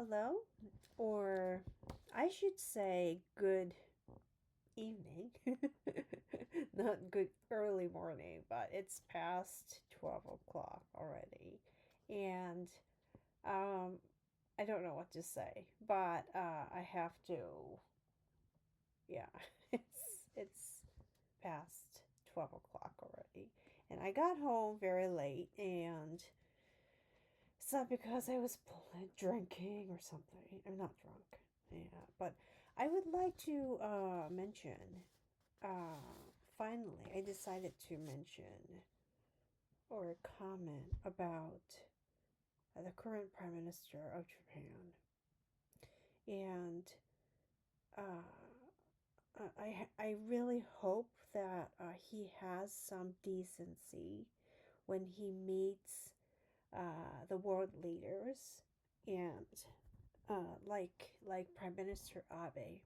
hello, or I should say good evening. Not good early morning, but it's past 12 o'clock already. And um, I don't know what to say, but I have to, yeah, it's past 12 o'clock already. And I got home very late, and it's not because I was drinking or something. I'm not drunk. Yeah, but I would like to mention. Uh, Finally, I decided to mention or comment about the current Prime Minister of Japan, and uh, I really hope that he has some decency when he meets the world leaders and like Prime Minister Abe.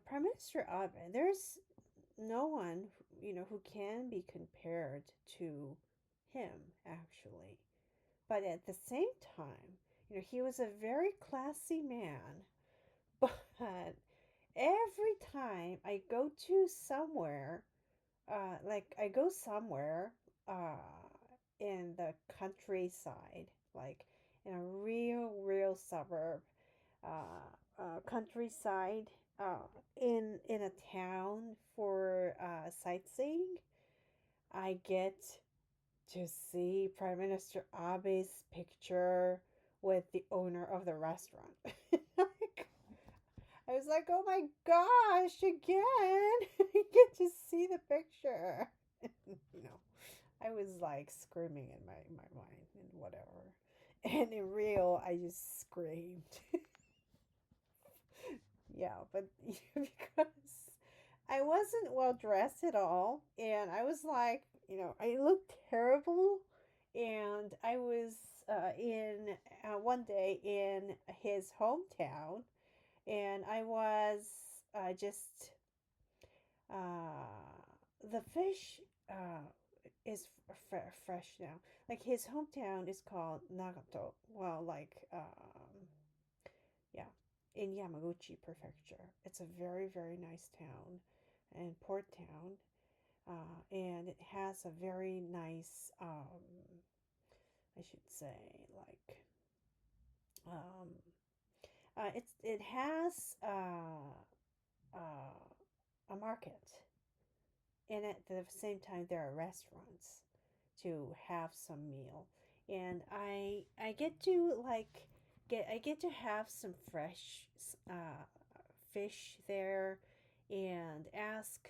Prime Minister Abe. There's no one who can be compared to him actually. But at the same time, he was a very classy man. But every time I go to somewhere, like I go somewhere uh, in the countryside, like in a real suburb, countryside, in a town for sightseeing, I get to see Prime Minister Abe's picture with the owner of the restaurant. Like, I was like, oh my gosh, again! I get to see the picture. you know, I was like screaming in my mind and whatever. And in real, I just screamed. Yeah, but because I wasn't well dressed at all, and I was like, I looked terrible, and I was in one day in his hometown, and I was just uh, the fish is fresh now. Like his hometown is called Nagato. Well, like yeah, in Yamaguchi Prefecture. It's a very nice town and port town, and it has a very nice, I should say, like, um, it has a market, and at the same time there are restaurants to have some meal, and I get to like I get to have some fresh fish there, and ask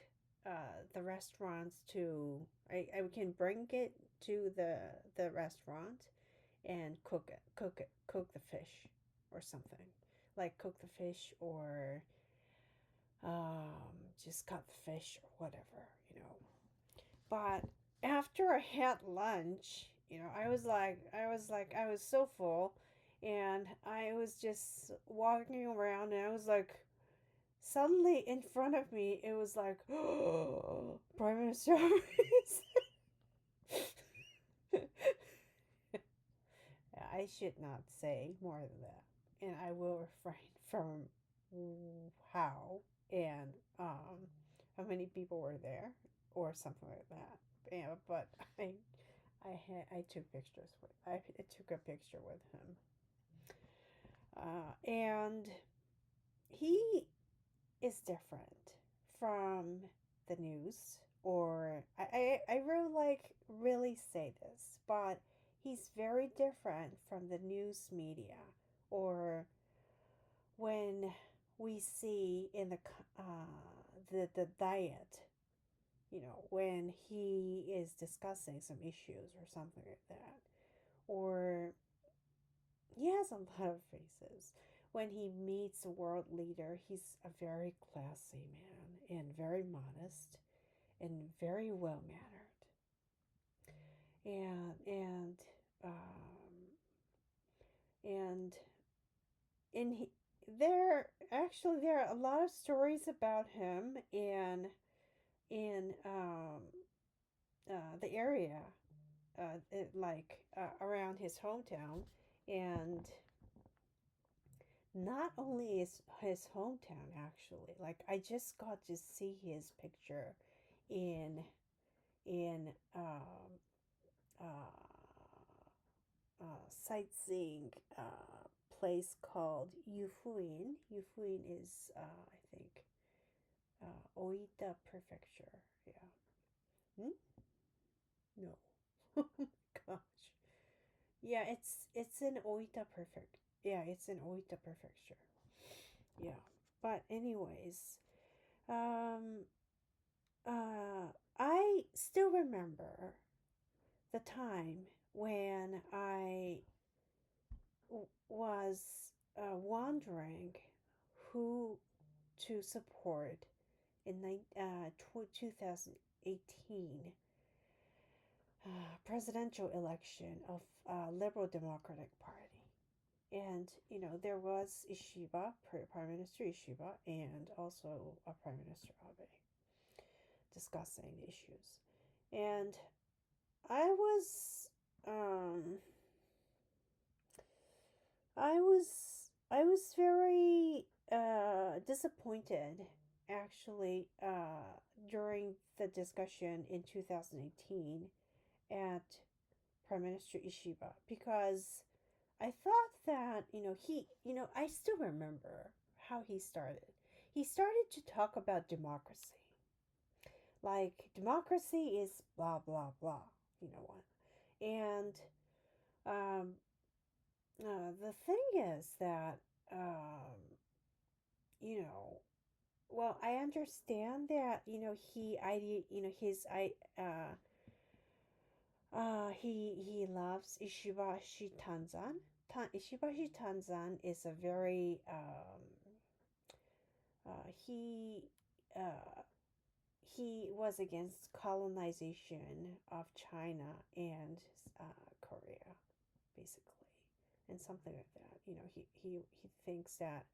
the restaurants to I can bring it to the restaurant and cook the fish or something, like cook the fish or just cut the fish or whatever, but after I had lunch, I was so full, and I was just walking around, and I was like, suddenly in front of me, it was like, oh, Prime Minister. I should not say more than that, and I will refrain from how and how many people were there or something like that. Yeah, but I took pictures with I took a picture with him, and he is different from the news. Or I really really say this, but he's very different from the news media, or when we see in the diet, when he is discussing some issues or something like that, or he has a lot of faces. When he meets a world leader, he's a very classy man and very modest and very well mannered. And and in he, there are a lot of stories about him in the area, around his hometown, And not only his hometown, actually, like I just got to see his picture in in uh, sightseeing place called Yufuin. Yufuin is, I think, Oita Prefecture. Yeah. Hmm? No. Oh my gosh. Yeah, it's in Oita Prefect. Yeah, it's in Oita Prefecture. Yeah. But anyways, um, I still remember the time when I was wondering who to support in 2018 presidential election of Liberal Democratic Party. And, there was Ishiba, Prime Minister Ishiba, and also Prime Minister Abe discussing the issues. And I was, um, I was very disappointed actually during the discussion in 2018 at Prime Minister Ishiba because I thought that I still remember how he started. He started to talk about democracy, like democracy is blah blah blah, you know what, and um, the thing is that um, you know, well, I understand that his he loves Ishibashi Tanzan. Ishibashi Tanzan is a very he uh he was against colonization of China and Korea, basically, and something like that. He thinks that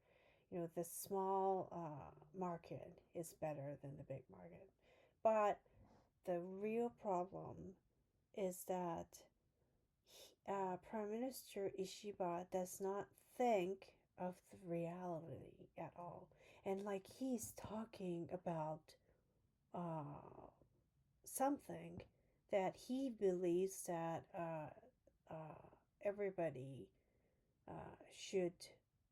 the small market is better than the big market, but the real problem is that Prime Minister Ishiba does not think of the reality at all, and like he's talking about something that he believes that everybody should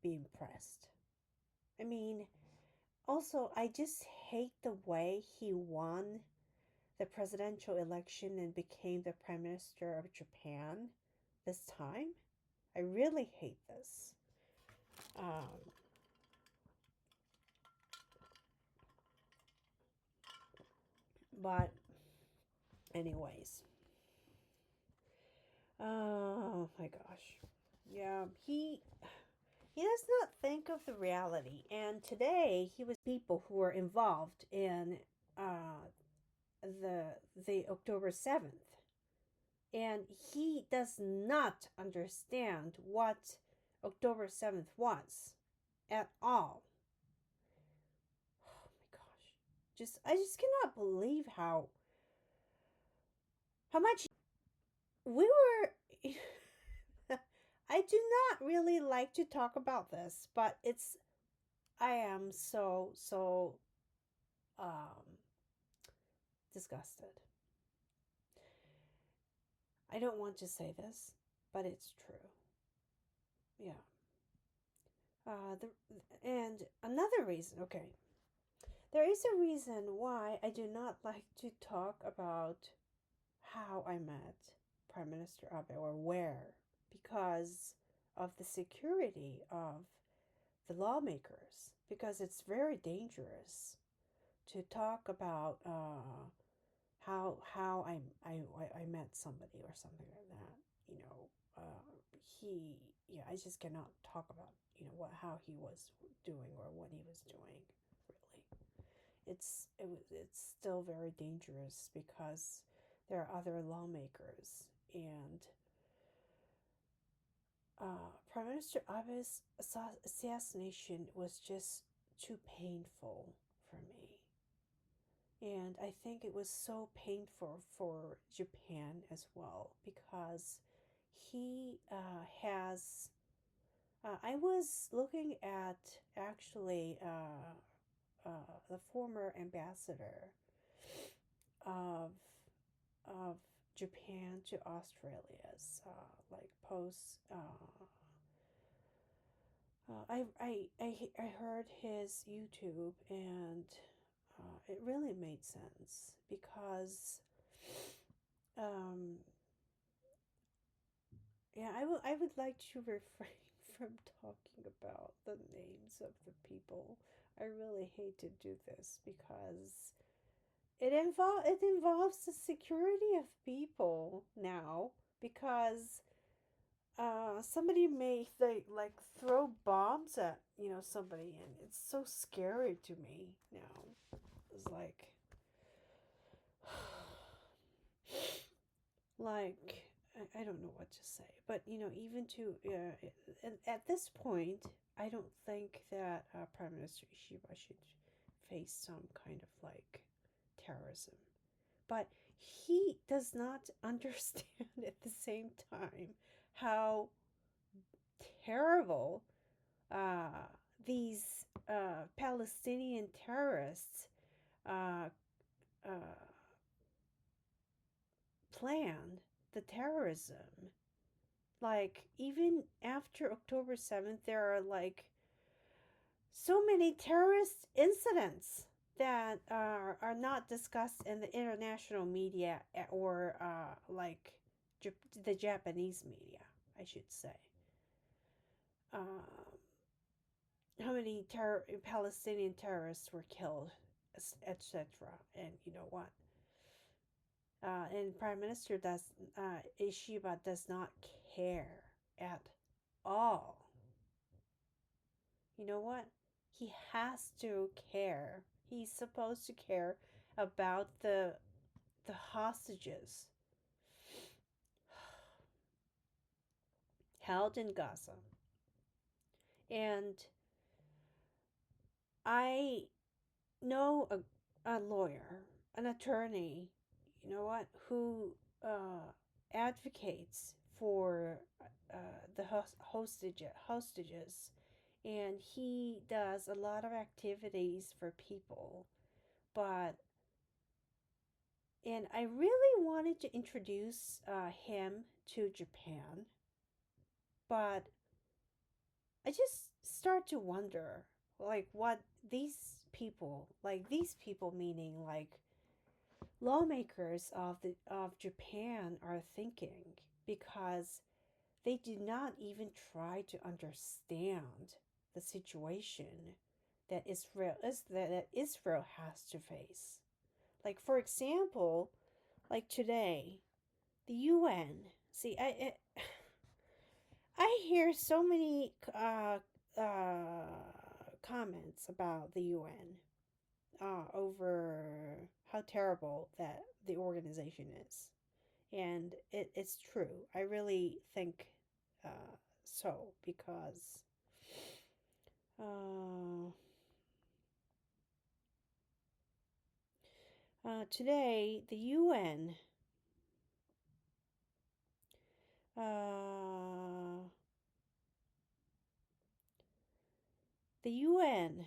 be impressed. I mean, also, I just hate the way he won the presidential election and became the prime minister of Japan this time. I really hate this. Um, but, anyways, oh my gosh. Yeah, he does not think of the reality. And today he was people who were involved in uh, the October 7th, and he does not understand what October 7th was at all. Oh my gosh, I just cannot believe how much we were. I do not really like to talk about this, but I am so um disgusted. I don't want to say this, but it's true. Yeah. The and another reason. Okay, there is a reason why I do not like to talk about how I met Prime Minister Abe or where, because of the security of the lawmakers. Because it's very dangerous to talk about how I met somebody or something like that. He yeah, I just cannot talk about what how he was doing or what he was doing. Really, it's still very dangerous because there are other lawmakers and Prime Minister Abe's assassination was just too painful for me. And I think it was so painful for Japan as well because he has. I was looking at actually the former ambassador of of Japan to Australia's like posts. I heard his YouTube, and it really made sense because um, yeah, I would like to refrain from talking about the names of the people. I really hate to do this because it involves the security of people now, because somebody may like throw bombs at somebody, and it's so scary to me now. It's like I don't know what to say, but even to at this point, I don't think that Prime Minister Ishiba should face some kind of like terrorism, but he does not understand at the same time how terrible uh, these Palestinian terrorists uh, uh, planned the terrorism. Like, even after October 7th, there are like so many terrorist incidents that are not discussed in the international media, or like the Japanese media, I should say. Um, how many Palestinian terrorists were killed, etc. And you know what? And Prime Minister Ishiba does not care at all. You know what? He has to care. He's supposed to care about the hostages held in Gaza. And I know a lawyer, an attorney, you know what, who advocates for the hostages, and he does a lot of activities for people. But and I really wanted to introduce him to Japan, but I just start to wonder, like, what these people meaning like lawmakers of Japan are thinking, because they do not even try to understand the situation that Israel has to face. Like, for example, like today, the UN. See, I hear so many comments about the UN over how terrible that the organization is. And it's true. I really think so, because uh, today uh, the UN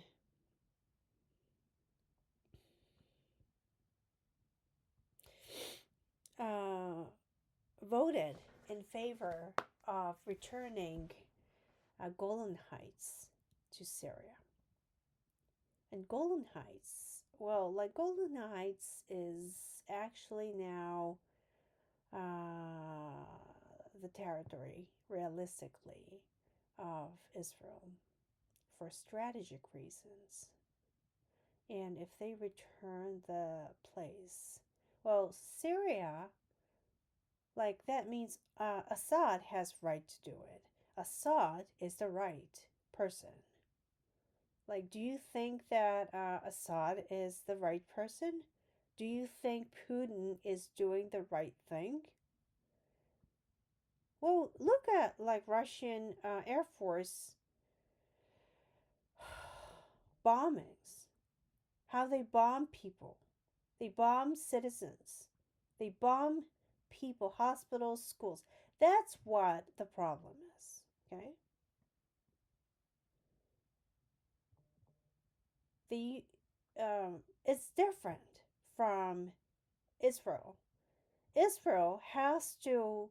uh, voted in favor of returning Golan Heights to Syria. And Golan Heights, well, like Golan Heights is actually now the territory, realistically, of Israel for strategic reasons. And if they return the place, well, Syria, like that means Assad has right to do it. Assad is the right person. Like, do you think that Assad is the right person? Do you think Putin is doing the right thing? Well, look at like Russian Air Force bombings. How they bomb people. They bomb citizens. They bomb people, hospitals, schools. That's what the problem is. Okay, the it's different from Israel. Israel has to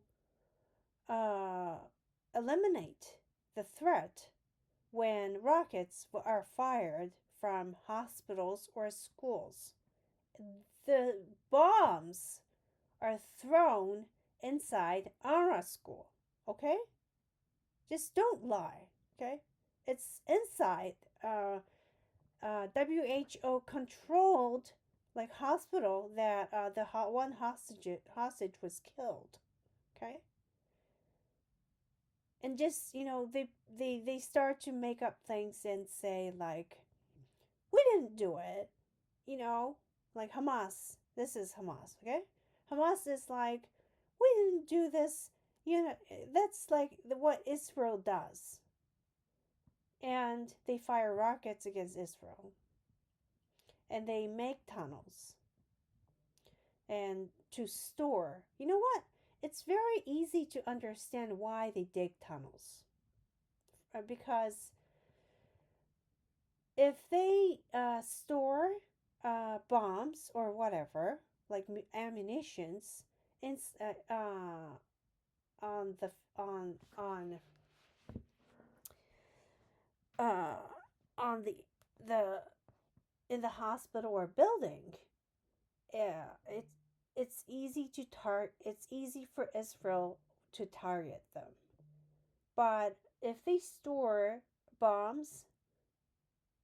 uh, eliminate the threat when rockets are fired from hospitals or schools. The bombs are thrown inside our school. Okay? Just don't lie. Okay? It's inside WHO controlled like hospital that the one hostage was killed. Okay? And just they start to make up things and say like we didn't do it, you know, like Hamas. This is Hamas, okay? Hamas is like, we didn't do this. That's like what Israel does. And they fire rockets against Israel. And they make tunnels. And to store. You know what? It's very easy to understand why they dig tunnels. Because if they store bombs or whatever, like ammunitions, in, on the uh, on the in the hospital or building, yeah, it's easy to It's easy for Israel to target them. But if they store bombs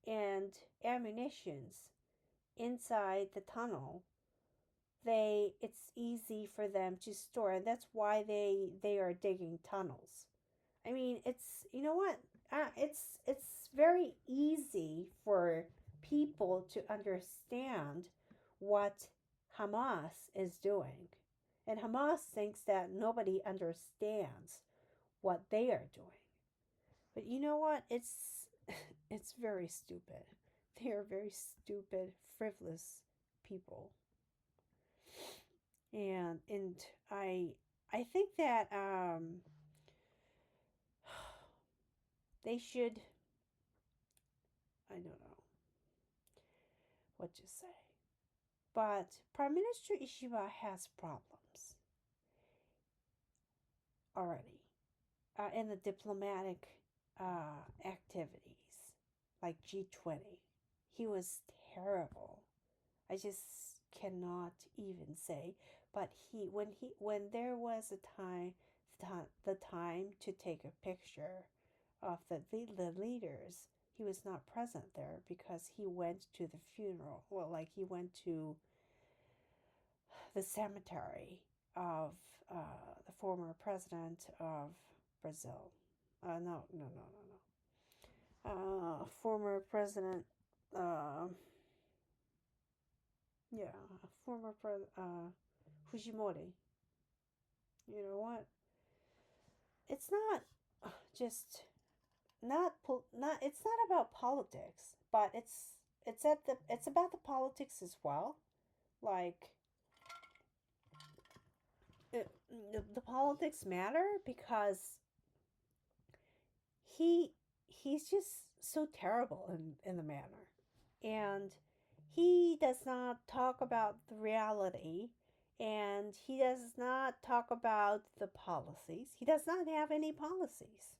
and ammunitions inside the tunnel, it's easy for them to store, and that's why they are digging tunnels. I mean, it's you know what? It's very easy for people to understand what Hamas is doing. And Hamas thinks that nobody understands what they are doing. But you know what? It's very stupid. They are very stupid, frivolous people. And I think that they should, I don't know what to say. But Prime Minister Ishiba has problems already in the diplomatic activities like G20. He was terrible. I just cannot even say. But when there was a the time to take a picture of the leaders, he was not present there because he went to the funeral. Well, like he went to the cemetery of the former president of Brazil. No. Former president. Uh, yeah, former president Fujimori. You know what? It's not just not. It's not about politics, but it's about the politics as well. Like the politics matter because he's just so terrible in the manner, and he does not talk about the reality, and he does not talk about the policies. He does not have any policies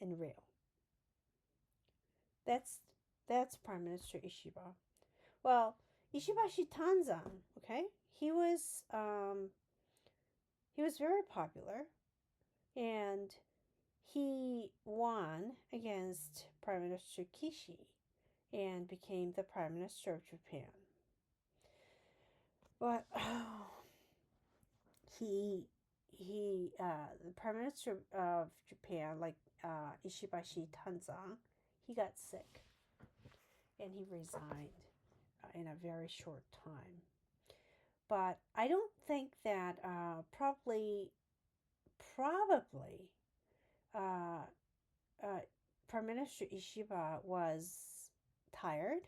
in real. that's that's Prime Minister Ishiba. Well, Ishibashi Tanzan, okay, he was um he was very popular, and he won against Prime Minister Kishi and became the Prime Minister of Japan. But the Prime Minister of Japan, like Ishibashi Tanzan, he got sick and he resigned in a very short time. But I don't think that probably uh, Prime Minister Ishiba was tired.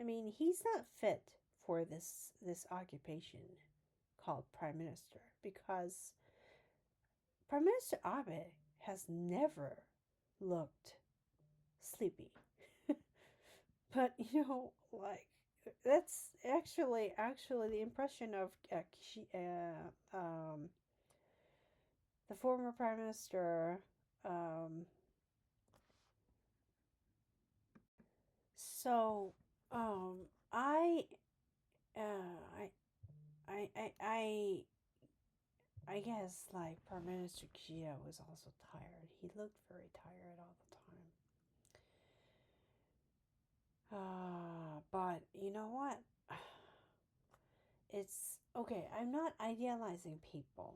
I mean, he's not fit for this occupation called Prime Minister because Prime Minister Abe has never looked sleepy. But like that's actually the impression of the former Prime Minister. Um, so um, I, I I guess like Prime Minister Kishida was also tired. He looked very tired all the time. But you know what? It's okay. I'm not idealizing people,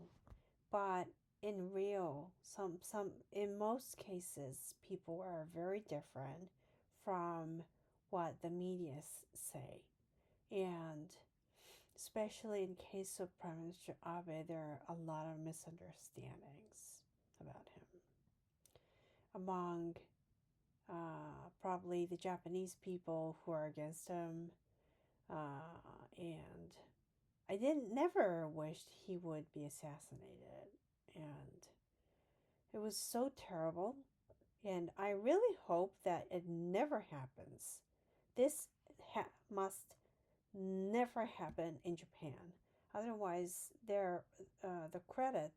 but in real, some in most cases, people are very different from what the media say, and especially in case of Prime Minister Abe, there are a lot of misunderstandings about him among probably the Japanese people who are against him, and I didn't never wished he would be assassinated, and it was so terrible, and I really hope that it never happens. This must never happen in Japan. Otherwise, the credit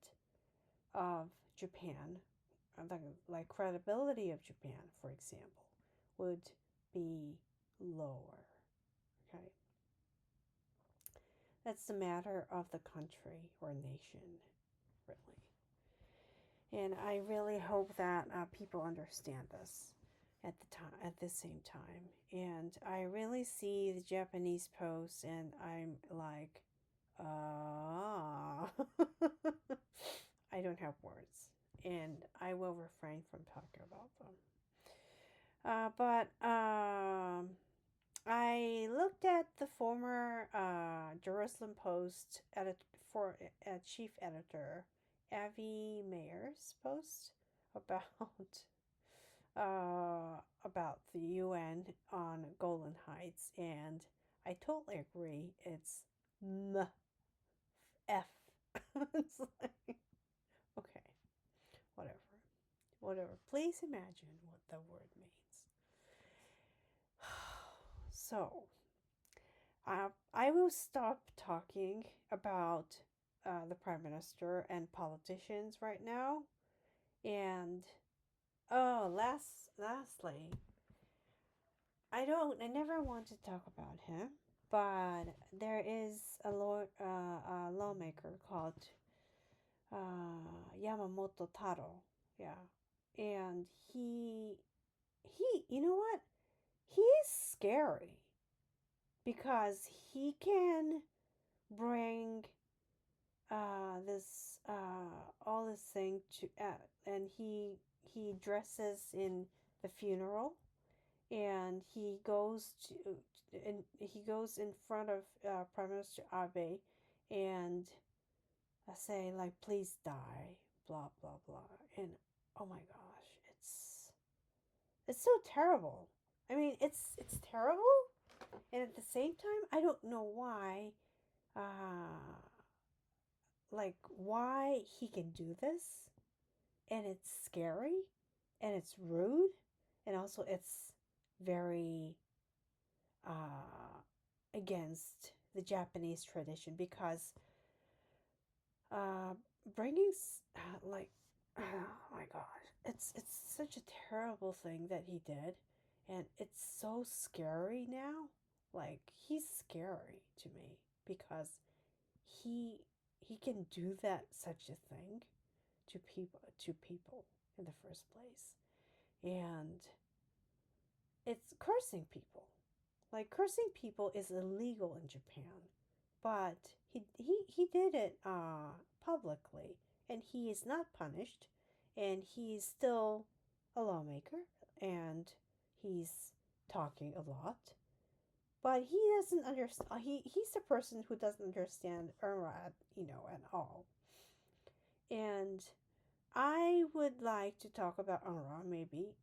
of Japan, the like credibility of Japan, for example, would be lower. Okay, that's the matter of the country or nation, really. And I really hope that people understand this at the same time. And I really see the Japanese posts, and I'm like, ah, I don't have words, and I will refrain from talking about them. But I looked at the former Jerusalem Post chief editor Avi Mayer's post about about the UN on Golan Heights, and I totally agree. It's F. It's like, okay, whatever, whatever. Please imagine what the word means. So, I will stop talking about the Prime Minister and politicians right now. And lastly, I never want to talk about him, but there is a lawmaker called Yamamoto Taro, yeah, and you know what? He is scary because he can bring this all this thing to and he dresses in the funeral, and he goes in front of Prime Minister Abe and say like, please die, blah blah blah, and oh my gosh, it's so terrible. I mean, it's terrible, and at the same time, I don't know why like why he can do this, and it's scary, and it's rude, and also it's very against the Japanese tradition, because bringing like oh my gosh, it's such a terrible thing that he did, and it's so scary now. Like, he's scary to me because he he can do that such a thing to people in the first place, and it's cursing people. Like, cursing people is illegal in Japan, but he did it publicly, and he is not punished, and he's still a lawmaker, and he's talking a lot, but he doesn't understand. He's the person who doesn't understand UNWRAT, at all. And I would like to talk about UNRWA maybe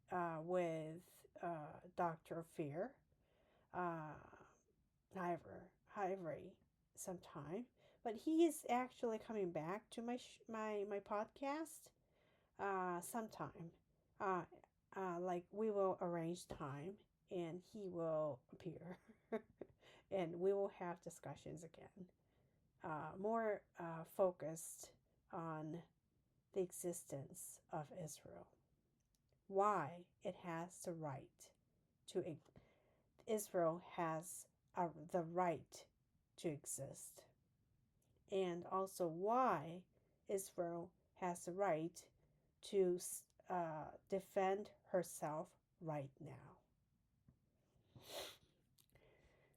with Dr. Fear, uh, Ivory sometime. But he is actually coming back to my podcast sometime. Uh, like we will arrange time and he will appear and we will have discussions again. More focused on the existence of Israel, why it has the right to Israel has the right to exist, and also why Israel has the right to defend herself right now.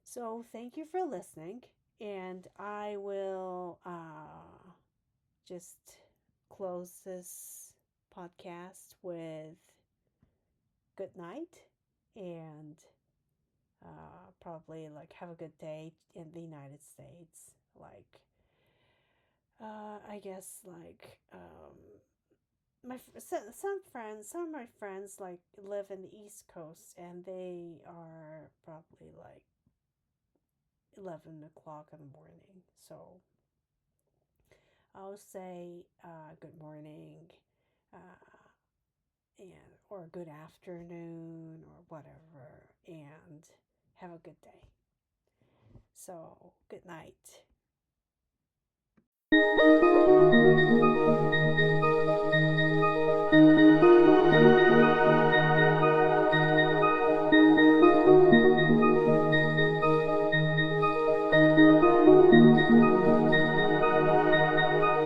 So thank you for listening, and I will just close this podcast with good night and probably like have a good day in the United States. Like, I guess like some of my friends like live in the East Coast and they are probably like 11 o'clock in the morning. So I'll say good morning, and or good afternoon or whatever, and have a good day. So good night.